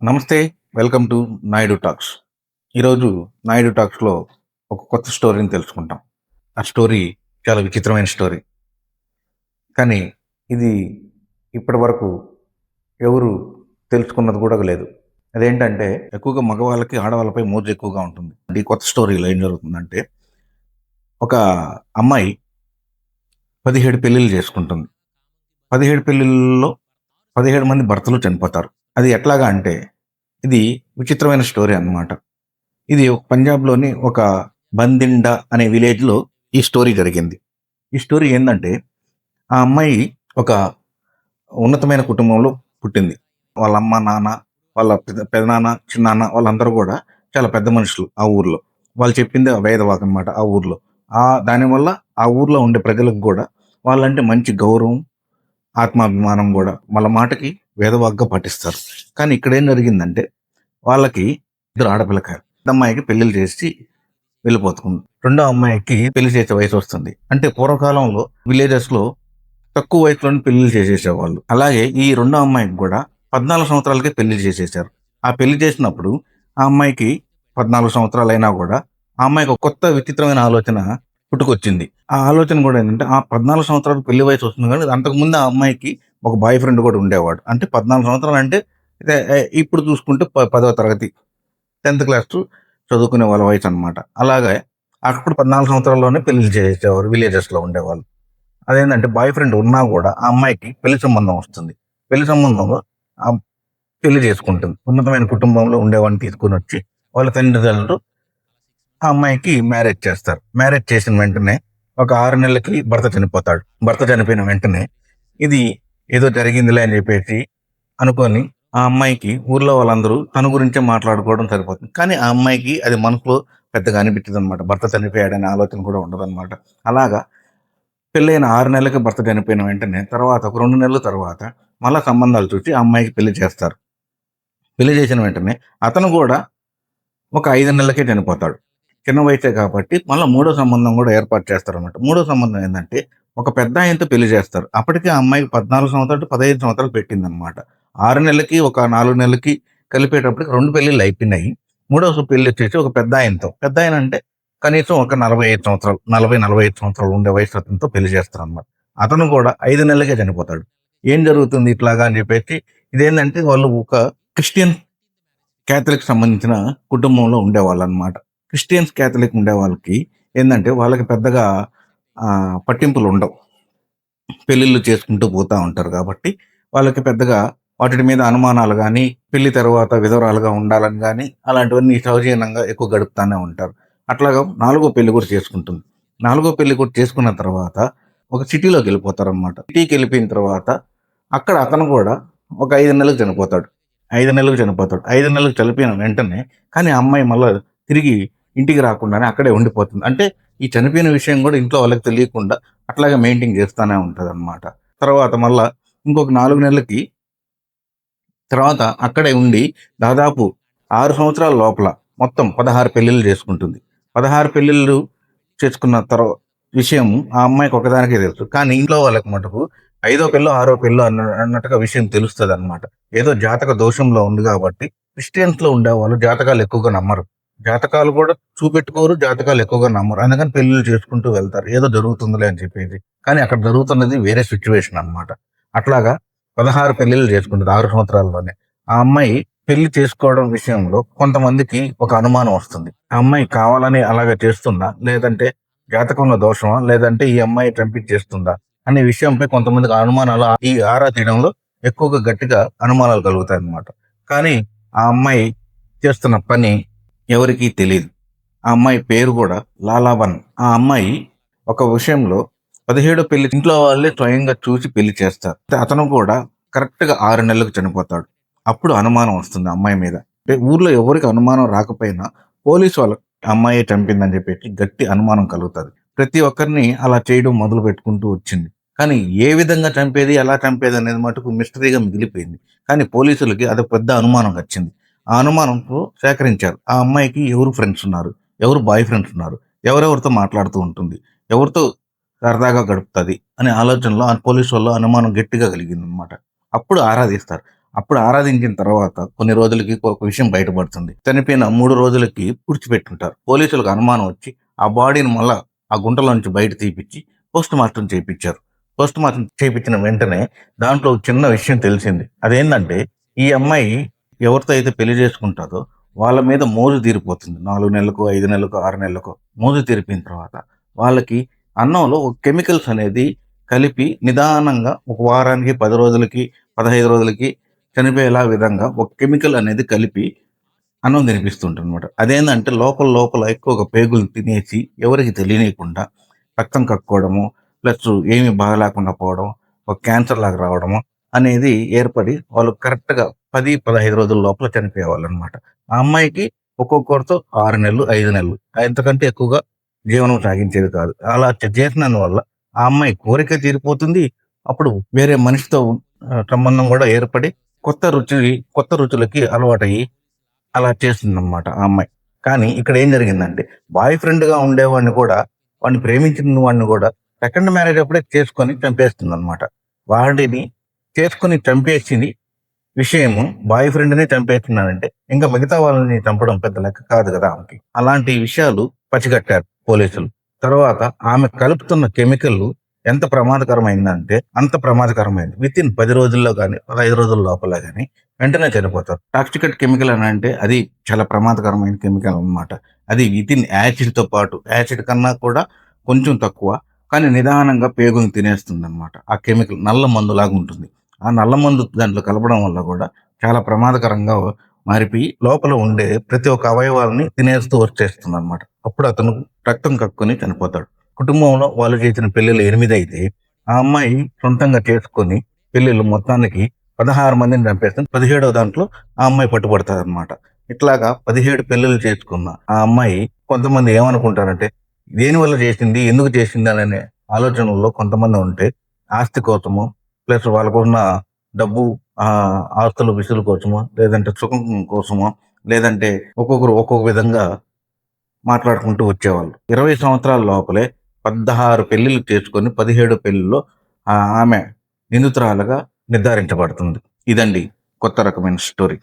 నమస్తే. Welcome to Naidu talks. ఈరోజు నాయుడు టాక్స్‌లో ఒక కొత్త స్టోరీని తెలుసుకుంటాం. ఆ స్టోరీ చాలా విచిత్రమైన స్టోరీ. కానీ ఇది ఇప్పటివరకు ఎవరు తెలుసుకున్నది కూడా లేదు. అదేంటంటే ఎక్కువగా మగవాళ్ళకి ఆడవాళ్ళపై మోజు ఎక్కువగా ఉంటుంది. ఈ కొత్త స్టోరీలో ఏం జరుగుతుందంటే ఒక అమ్మాయి 17 పెళ్ళిళ్ళు చేసుకుంటుంది. 17 పెళ్ళిళ్ళలో 17 మంది భర్తలు చనిపోతారు. అది ఎట్లాగా అంటే ఇది విచిత్రమైన స్టోరీ అన్నమాట. ఇది పంజాబ్‌లోని ఒక బందిండా అనే విలేజ్‌లో ఈ స్టోరీ జరిగింది. ఈ స్టోరీ ఏందంటే, ఆ అమ్మాయి ఒక ఉన్నతమైన కుటుంబంలో పుట్టింది. వాళ్ళ అమ్మ, నాన్న, వాళ్ళ పెదనాన్న, చిన్నాన్న వాళ్ళందరూ గూడా చాలా పెద్ద మనుషులు ఆ ఊర్లో. వాళ్ళు చెప్పిందే వేదవాకనమాట ఆ ఊర్లో. దానివల్ల ఆ ఊర్లో ఉండే ప్రజలకు గూడా వాళ్ళంటే మంచి గౌరవం, ఆత్మాభిమానం గూడా వాళ్ళ మాటకి వేదవాగ్గా పాటిస్తారు. కానీ ఇక్కడేం జరిగిందంటే, వాళ్ళకి ఇద్దరు ఆడపిల్లకాయలు. పెద్దమ్మాయికి పెళ్ళిళ్ళు చేసి వెళ్ళిపోతుంది. రెండో అమ్మాయికి పెళ్లి చేసే వయసొస్తుంది. అంటే పూర్వకాలంలో విలేజెస్‌లో తక్కువ వయసులోనే పెళ్లిళ్ళు చేసేసేవాళ్ళు. అలాగే ఈ రెండో అమ్మాయికి గూడా 14 సంవత్సరాలకే పెళ్లి చేసేశారు. ఆ పెళ్లి చేసినప్పుడు ఆ అమ్మాయికి 14 సంవత్సరాలైనా గూడా ఆ అమ్మాయికి ఒక కొత్త విచిత్రమైన ఆలోచన పుట్టుకొచ్చింది. ఆ ఆలోచన గూడా ఏంటంటే ఆ 14 సంవత్సరాలకు పెళ్లి వయసొస్తుంది గానీ అంతకుముందు ఆ అమ్మాయికి ఒక బాయ్ ఫ్రెండ్ గూడా ఉండేవాడు. అంటే 14 సంవత్సరాలంటే ఇదే ఇప్పుడు చూసుకుంటే పదో తరగతి 10థ్ క్లాస్ చదువుకునే వాళ్ళ వయసనమాట. అలాగే అప్పుడు 14 సంవత్సరాల్లోనే పెళ్లిళ్ళు చేసేసేవారు విలేజెస్‌లో ఉండేవాళ్ళు. అదేంటంటే బాయ్ ఫ్రెండ్ ఉన్నా గూడా ఆ అమ్మాయికి పెళ్లి సంబంధం వస్తుంది. పెళ్లి సంబంధంలో ఆహ్, పెళ్లి చేసుకుంటుంది. ఉన్నతమైన కుటుంబంలో ఉండేవాడిని తీసుకొనొచ్చి వాళ్ళ తల్లిదండ్రులు ఆ అమ్మాయికి మ్యారేజ్ చేస్తారు. మ్యారేజ్ చేసిన వెంటనే ఒక 6 నెలలకి భర్త చనిపోతాడు. భర్త చనిపోయిన వెంటనే ఇది ఏదో జరిగిందిలే అని చెప్పేసి అనుకోని ఆ అమ్మాయికి ఊర్లో వాళ్ళందరూ తన గురించే మాట్లాడుకోవడం సరిపోతుంది. కానీ ఆ అమ్మాయికి అది మనసులో పెద్దగా అనిపించదనమాట. భర్త చనిపోయాడనే ఆలోచన కూడా ఉండదనమాట. అలాగా పెళ్ళైన 6 నెలలకి భర్త చనిపోయిన వెంటనే తర్వాత ఒక 2 నెలల తర్వాత మళ్ళా సంబంధాలు చూసి ఆ అమ్మాయికి పెళ్లి చేస్తారు. పెళ్లి చేసిన వెంటనే అతను కూడా ఒక 5 నెలలకే చనిపోతాడు. చిన్న వయసే కాబట్టి మళ్ళా మూడో సంబంధం గూడా ఏర్పాటు చేస్తారనమాట. మూడో సంబంధం ఏందంటే, ఒక పెద్దాయనతో పెళ్లి చేస్తారు. అప్పటికే ఆ అమ్మాయికి 14 సంవత్సరాలు టు 15 సంవత్సరాలు పెట్టిందనమాట. 6 నెలలకి, ఒక 4 నెలలకి కలిపేటప్పటికి 2 పెళ్ళిళ్ళు అయిపోయినాయి. మూడో పెళ్ళొచ్చేసి ఒక పెద్దాయనతో. పెద్దాయనంటే కనీసం ఒక 45 సంవత్సరాలు, 40, 45 సంవత్సరాలు ఉండే వయసు అతనితో పెళ్లి చేస్తారనమాట. అతను కూడా 5 నెలలకే చనిపోతాడు. ఏం జరుగుతుంది ఇట్లాగా అని చెప్పేసి ఇదేందంటే వాళ్ళు ఒక క్రిస్టియన్ క్యాథలిక్ సంబంధించిన కుటుంబంలో ఉండేవాళ్ళనమాట. క్రిస్టియన్స్, క్యాథలిక్ ఉండేవాళ్ళకి ఏందంటే, వాళ్ళకి పెద్దగా పట్టింపులుండవు. పెళ్ళిళ్ళు చేసుకుంటూ పోతా ఉంటారు గాబట్టి, వాళ్ళకి పెద్దగా వాటిటి మీద అనుమానాలు గానీ, పెళ్లి తర్వాత విధవరాలుగా ఉండాలని గానీ, అలాంటివన్నీ సహజీవనంగా ఎక్కువ గడుపుతానే ఉంటారు. అట్లాగా నాలుగో పెళ్లి గూడా చేసుకుంటుంది. నాలుగో పెళ్లి కూడా చేసుకున్న తర్వాత, ఒక సిటీలోకెళ్ళిపోతారనమాట. సిటీకెళ్ళిపోయిన తర్వాత, అక్కడ అతను గూడా ఒక 5 నెలలకు చనిపోతాడు. 5 నెలలకు చనిపోతాడు. 5 నెలలకు చనిపోయిన వెంటనే కానీ ఆ అమ్మాయి మళ్ళా తిరిగి ఇంటికి రాకుండానే అక్కడే ఉండిపోతుంది. అంటే ఈ చనిపోయిన విషయం గూడా ఇంట్లో వాళ్ళకి తెలియకుండా అట్లాగే మెయింటైన్ చేస్తానే ఉంటదనమాట. తర్వాత మళ్ళా ఇంకొక 4 నెలలకి తర్వాత అక్కడే ఉండి దాదాపు 6 సంవత్సరాల లోపల మొత్తం 16 పెళ్ళిళ్ళు చేసుకుంటుంది. 16 పెళ్ళిళ్ళు చేసుకున్న విషయం ఆ అమ్మాయికి ఒకదానికే తెలుసు. కానీ ఇంట్లో వాళ్ళకి మటుకు ఐదో పెళ్ళో, ఆరో పెళ్ళో అన్నట్టుగా విషయం తెలుస్తదనమాట. ఏదో జాతక దోషంలో ఉంది గాబట్టి క్రిస్టియన్స్‌లో ఉండేవాళ్ళు జాతకాలు ఎక్కువగా నమ్మరు. జాతకాలు గూడా చూపెట్టుకోరు. జాతకాలు ఎక్కువగా నమ్మరు. అందుకని పెళ్ళిళ్ళు చేసుకుంటూ వెళ్తారు. ఏదో జరుగుతుందిలే అని చెప్పేసి. కానీ అక్కడ జరుగుతున్నది వేరే సిట్యుయేషన్ అన్నమాట. అట్లాగా 16 పెళ్ళిళ్ళు చేసుకుంటది 6 సంవత్సరాల్లోనే. ఆ అమ్మాయి పెళ్లి చేసుకోవడం విషయంలో కొంతమందికి ఒక అనుమానం వస్తుంది. ఆ అమ్మాయి కావాలని అలాగ చేస్తుందా? లేదంటే జాతకంలో దోషమా? లేదంటే ఈ అమ్మాయి చంపించేస్తుందా? అనే విషయంపై కొంతమందికి అనుమానాలు ఈ ఆరా తీయడంలో ఎక్కువగా గట్టిగా అనుమానాలు కలుగుతాయన్నమాట. కానీ ఆ అమ్మాయి చేస్తున్న పని ఎవరికీ తెలీదు. ఆ అమ్మాయి పేరు గూడా లాలావన్. ఆ అమ్మాయి ఒక విషయంలో 17 పెళ్లి ఇంట్లో వాళ్ళే స్వయంగా చూసి పెళ్లి చేస్తారు. అతను కూడా కరెక్ట్‌గా 6 నెలలకు చనిపోతాడు. అప్పుడు అనుమానం వస్తుంది ఆ అమ్మాయి మీద. అంటే ఊర్లో ఎవరికి అనుమానం రాకపోయినా పోలీసు వాళ్ళకి అమ్మాయే చంపిందని చెప్పేసి గట్టి అనుమానం కలుగుతది. ప్రతి ఒక్కరిని అలా చేయడం మొదలు పెట్టుకుంటూ వచ్చింది. కానీ ఏ విధంగా చంపేది, ఎలా చంపేది అనేది మటుకు మిస్టరీగా మిగిలిపోయింది. కానీ పోలీసులకి అది పెద్ద అనుమానం వచ్చింది. ఆ అనుమానంతో సేకరించారు. ఆ అమ్మాయికి ఎవరు ఫ్రెండ్స్ ఉన్నారు? ఎవరు బాయ్ ఫ్రెండ్స్ ఉన్నారు? ఎవరెవరితో మాట్లాడుతూ ఉంటుంది? ఎవరితో సరదాగా గడుపుతది అనే ఆలోచనలో ఆ పోలీసోళ్ళ అనుమానం గట్టిగా కలిగిందనమాట. అప్పుడు ఆరా తీస్తారు. అప్పుడు ఆరాధించిన తర్వాత కొన్ని రోజులకి ఒక విషయం బయటపడుతుంది. చనిపోయిన 3 రోజులకి పూడ్చిపెట్టుంటారు. పోలీసులకు అనుమానం వచ్చి ఆ బాడీని మళ్ళా ఆ గుంటలో నుంచి బయట తీపిచ్చి పోస్ట్‌మార్టం చేపిచ్చారు. పోస్ట్‌మార్టం చేపిచ్చిన వెంటనే దాంట్లో ఒక చిన్న విషయం తెలిసింది. అదేందంటే ఈ అమ్మాయి ఎవరితో అయితే పెళ్లి చేసుకుంటాదో వాళ్ళ మీద మోజు తీరిపోతుంది. 4 నెలలకో, 5 నెలలకో, 6 నెలలకో మోజు తీరిపోయిన తర్వాత వాళ్ళకి అన్నంలో ఒక కెమికల్స్ అనేది కలిపి నిదానంగా ఒక వారానికి, 10 రోజులకి, 15 రోజులకి చనిపోయేలా విధంగా ఒక కెమికల్ అనేది కలిపి అన్నం తినిపిస్తుంటారనమాట. అదేందంటే లోపల లోపల ఎక్కువగా పేగులు తినేసి ఎవరికీ తెలియనీయకుండా రక్తం కక్కుకోవడము, ప్లస్ ఏమీ బాగాలేకుండా పోవడం, ఒక క్యాన్సర్ లాగా రావడము అనేది ఏర్పడి వాళ్ళు కరెక్ట్‌గా 10, 15 రోజుల లోపల చనిపోయేవాళ్ళనమాట. ఆ అమ్మాయికి ఒక్కొక్కరితో 6 నెలలు, 5 నెలలు అంతకంటే ఎక్కువగా జీవనం సాగించేది కాదు. అలా చేసినందువల్ల ఆ అమ్మాయి కోరిక తీరిపోతుంది. అప్పుడు వేరే మనిషితో సంబంధం కూడా ఏర్పడి కొత్త రుచులకి అలవాటయ్యి అలా చేస్తుందనమాట ఆ అమ్మాయి. కానీ ఇక్కడ ఏం జరిగిందంటే, బాయ్ ఫ్రెండ్‌గా ఉండేవాడిని కూడా, వాడిని ప్రేమించిన వాడిని కూడా సెకండ్ మ్యారేజ్ అప్పుడే చేసుకొని చంపేస్తుందనమాట. వాడిని చేసుకొని చంపేసింది విషయము బాయ్ ఫ్రెండ్‌నే చంపేస్తున్నాడంటే, ఇంకా మిగతా వాళ్ళని చంపడం పెద్ద లెక్క కాదు గదా ఆమెకి. అలాంటి విషయాలు పసిగట్టారు పోలీసులు. తర్వాత ఆమె కలుపుతున్న కెమికల్ ఎంత ప్రమాదకరమైందంటే, అంత ప్రమాదకరమైంది. వితిన్ 10 రోజుల్లో గాని, 15 రోజుల లోపల గాని వెంటనే చనిపోతారు. టాక్సికేట్ కెమికల్ అనంటే అది చాలా ప్రమాదకరమైన కెమికల్ అన్నమాట. అది వితిన్ యాసిడ్‌తో పాటు యాసిడ్ కన్నా కూడా కొంచెం తక్కువ. కానీ నిదానంగా పేగులను తినేస్తుందన్నమాట. ఆ కెమికల్ నల్ల మందులాగా ఉంటుంది. ఆ నల్ల మందు దాంట్లో కలపడం వల్ల కూడా చాలా ప్రమాదకరంగా మారిపోయి లోపల ఉండే ప్రతి ఒక్క అవయవాల్ని తినేస్తూ వచ్చేస్తుందన్నమాట. అప్పుడు అతను రక్తం కక్కుకొని చనిపోతాడు. కుటుంబంలో వాళ్ళు చేసిన పెళ్ళిళ్ళు 8 అయితే, ఆ అమ్మాయి సొంతంగా చేసుకొని పెళ్ళిళ్ళు మొత్తానికి 16 మందిని చంపేస్తుంది. 17వ దాంట్లో ఆ అమ్మాయి పట్టుబడతాదన్నమాట. ఇట్లాగా 17 పెళ్ళిళ్ళు చేసుకున్న ఆ అమ్మాయి కొంతమంది ఏమనుకుంటారంటే, దేనివల్ల చేసింది? ఎందుకు చేసింది? అనే ఆలోచనల్లో కొంతమంది ఉంటే, ఆస్తి కోసమో, ప్లస్ వాళ్ళకున్న డబ్బు ఆస్తులు విసులు కోసమో, లేదంటే సుఖం కోసమో, లేదంటే ఒక్కొక్కరు ఒక్కొక్క విధంగా మాట్లాడుకుంటూ వచ్చేవాళ్ళు. 20 సంవత్సరాల లోపలే 16 పెళ్ళిళ్ళు చేసుకొని 17 పెళ్ళిలో ఆమె నిందితురాలుగా నిర్ధారించబడుతుంది. ఇదండి కొత్త రకమైన స్టోరీ.